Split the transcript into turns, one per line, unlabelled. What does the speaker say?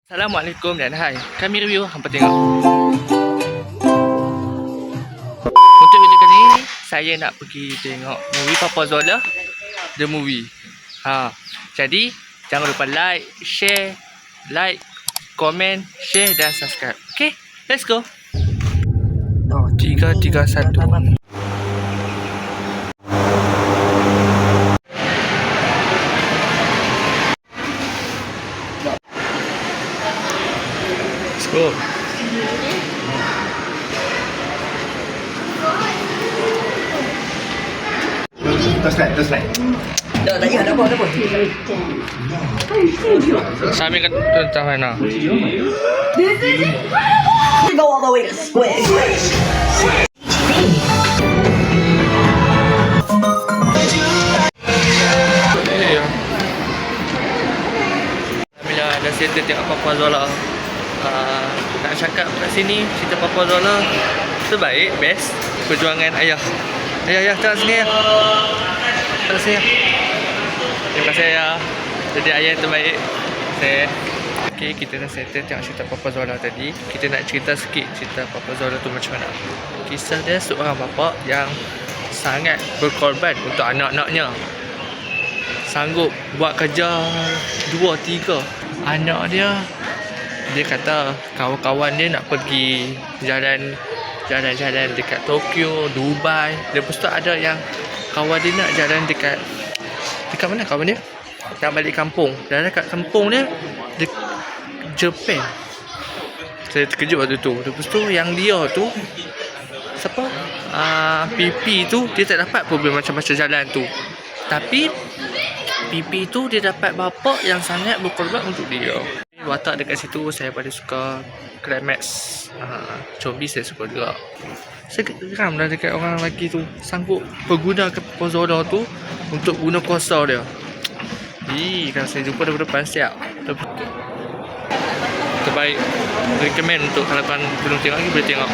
Assalamualaikum dan hai. Kami review, hampa tengok. Untuk video kali ni, saya nak pergi tengok movie Papa Zola The Movie. Jadi jangan lupa like, komen, share dan subscribe. Okay, let's go. 331. Let's go.
Terus naik.
Tak payah, dah apa.
Saya ambil kat tentang mana?
We go all the way to Squid.
Bila dah settle tengok Papa Zola, nak cakap kat sini cerita Papa Zola terbaik, best perjuangan ayah. Ayah, tengok sini ya. Tengok sini ya. Terima kasih ayah. Jadi ayah yang terbaik. Okay, kita dah settle tengok cerita Papa Zola tadi. Kita nak cerita sikit cerita Papa Zola tu macam mana. Kisah dia seorang bapa yang sangat berkorban untuk anak-anaknya. Sanggup buat kerja 2-3 anak dia. Dia kata kawan-kawan dia nak pergi jalan dekat Tokyo, Dubai. Lepas tu ada yang kawan dia nak jalan dekat mana kawan dia? Nak balik kampung. Dan dekat kampung dia Japan. Saya terkejut waktu tu. Lepas tu yang dia tu siapa? PP tu dia tak dapat problem macam-macam jalan tu. Tapi PP tu dia dapat bapa yang sangat berkorban untuk dia. Watak dekat situ saya paling suka climax. Zombie saya suka juga. Saya geram dah dekat orang lelaki tu sanggup pergunakan Papa Zola tu untuk guna kuasa dia. Kalau saya jumpa daripada depan siap. Terbaik. Recommend untuk kalau kalian belum tengok lagi boleh tengok.